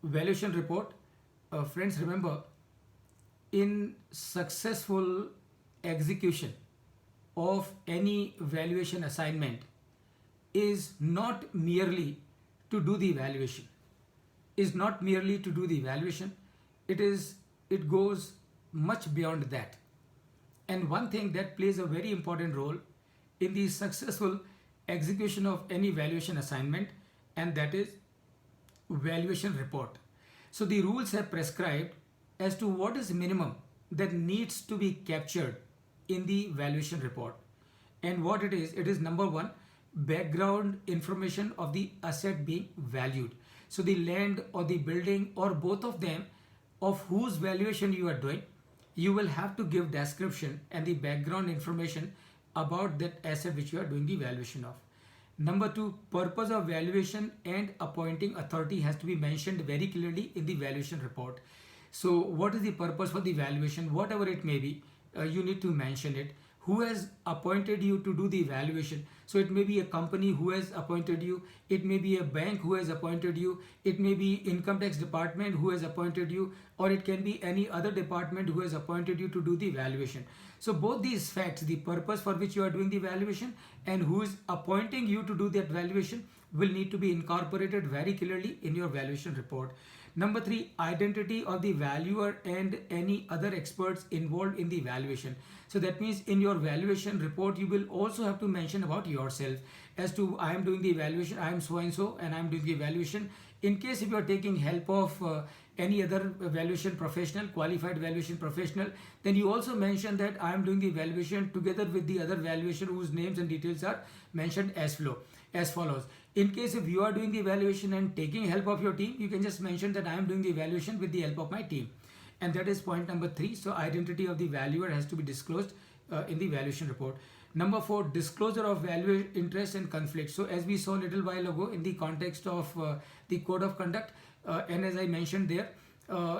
Valuation report. Friends, remember, in successful execution of any valuation assignment is not merely to do the evaluation, is not merely to do the evaluation, it goes much beyond that. And one thing that plays a very important role in the successful execution of any valuation assignment, and that is valuation report. So the rules have prescribed as to what is minimum that needs to be captured in the valuation report. And what it is number one, background information of the asset being valued. So the land or the building or both of them, of whose valuation you are doing, you will have to give description and the background information about that asset which you are doing the valuation of. Number two, purpose of valuation and appointing authority has to be mentioned very clearly in the valuation report. So what is the purpose for the valuation? Whatever it may be, you need to mention it. Who has appointed you to do the valuation? So it may be a company who has appointed you, it may be a bank who has appointed you, it may be income tax department who has appointed you, or it can be any other department who has appointed you to do the valuation. So both these facts, the purpose for which you are doing the valuation and who is appointing you to do that valuation, will need to be incorporated very clearly in your valuation report. Number three, identity of the valuer and any other experts involved in the valuation. So that means in your valuation report, you will also have to mention about yourself as to I am doing the evaluation, I am so and so, and I am doing the evaluation. In case if you are taking help of any other valuation professional, qualified valuation professional, then you also mention that I am doing the evaluation together with the other valuation whose names and details are mentioned as follows. In case if you are doing the evaluation and taking help of your team, you can just mention that I am doing the evaluation with the help of my team. And that is point number three. So identity of the valuer has to be disclosed in the valuation report. Number four, disclosure of value, interest and conflict. So as we saw a little while ago in the context of the code of conduct, and as I mentioned there,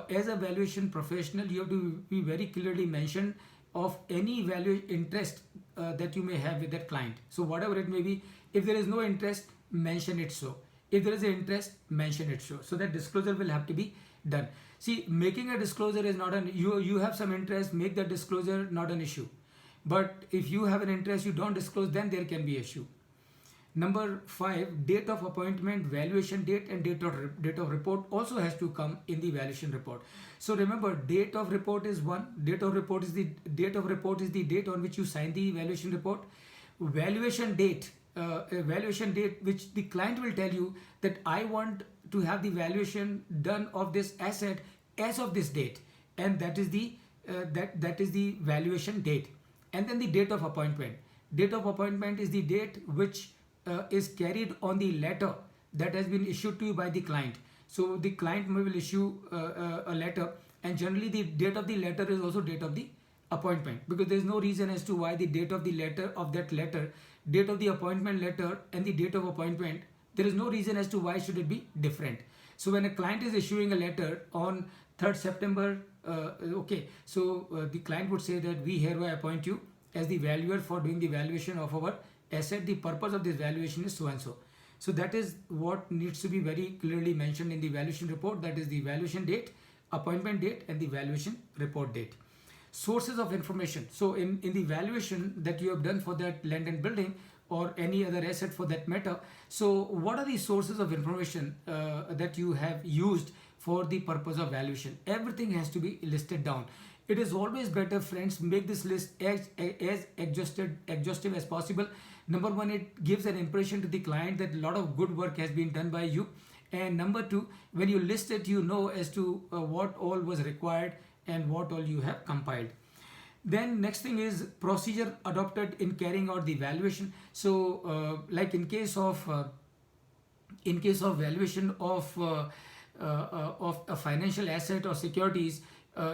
as a valuation professional, you have to be very clearly mentioned of any value interest that you may have with that client. So whatever it may be, if there is no interest, mention it so. If there is an interest, mention it so. So that disclosure will have to be done. See, making a disclosure is not an, you have some interest, make that disclosure not an issue. But if you have an interest, you don't disclose, then there can be issue. Number five, date of appointment, valuation date and date of report also has to come in the valuation report. So remember, date of report is one, date of report is the date on which you sign the valuation report. Valuation date which the client will tell you that I want to have the valuation done of this asset as of this date, and that is the valuation date. And then the date of appointment. Date of appointment is the date which is carried on the letter that has been issued to you by the client. So the client will issue a letter, and generally the date of the letter is also date of the appointment, because there is no reason as to why the date of the letter of that letter, date of the appointment letter and the date of appointment, there is no reason as to why should it be different. So when a client is issuing a letter on 3rd September, the client would say that we hereby appoint you as the valuer for doing the valuation of our asset. The purpose of this valuation is so and so. So that is what needs to be very clearly mentioned in the valuation report. That is the valuation date, appointment date and the valuation report date. Sources of information. So in the valuation that you have done for that land and building or any other asset for that matter, so what are the sources of information that you have used for the purpose of valuation? Everything has to be listed down. It is always better, friends, make this list as exhaustive as possible. Number one, it gives an impression to the client that a lot of good work has been done by you. And number two, when you list it, you know as to what all was required and what all you have compiled. Then next thing is procedure adopted in carrying out the valuation. So like in case of valuation of a financial asset or securities,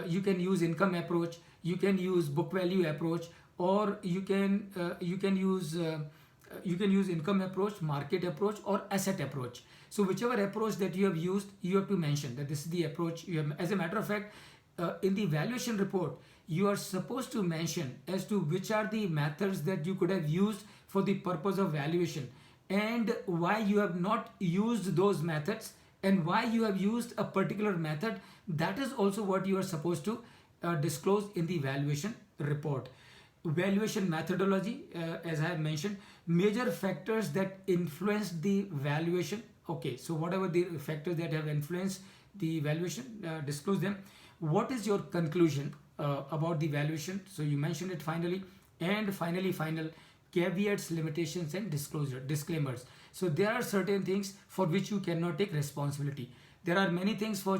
you can use income approach, you can use book value approach, or you can use income approach, market approach, or asset approach. So whichever approach that you have used, you have to mention that this is the approach you have. As a matter of fact, in the valuation report, you are supposed to mention as to which are the methods that you could have used for the purpose of valuation and why you have not used those methods and why you have used a particular method. That is also what you are supposed to disclose in the valuation report. Valuation methodology, as I have mentioned, major factors that influence the valuation. Okay, so whatever the factors that have influenced the valuation, disclose them. What is your conclusion about the valuation? So you mentioned it finally. And finally, final caveats, limitations, and disclaimers. So there are certain things for which you cannot take responsibility. There are many things for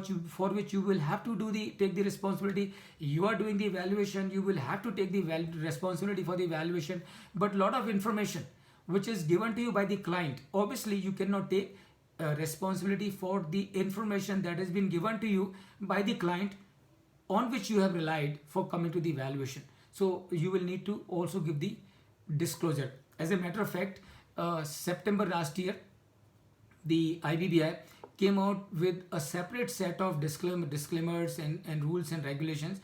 which you will have to take the responsibility. You are doing the evaluation, you will have to take the responsibility for the evaluation. But lot of information which is given to you by the client, obviously you cannot take responsibility for the information that has been given to you by the client, on which you have relied for coming to the evaluation. So you will need to also give the disclosure. As a matter of fact, September last year, the IBBI came out with a separate set of disclaimers and rules and regulations.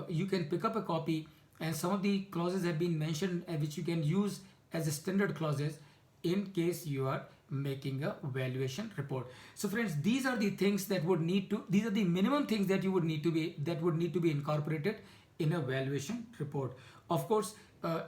You can pick up a copy, and some of the clauses have been mentioned, which you can use as a standard clauses in case you are making a valuation report. So friends, these are the things that these are the minimum things that would need to be incorporated in a valuation report. Of course,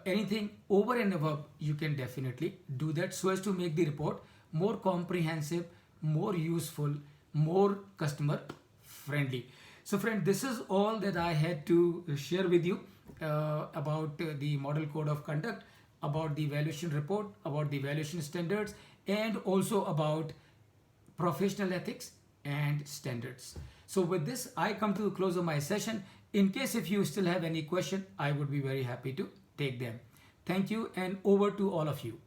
anything over and above, you can definitely do that, so as to make the report more comprehensive, more useful, more customer friendly. So friend, this is all that I had to share with you about the model code of conduct, about the valuation report, about the valuation standards, and also about professional ethics and standards. So with this, I come to the close of my session. In case if you still have any question, I would be very happy to take them. Thank you, and over to all of you.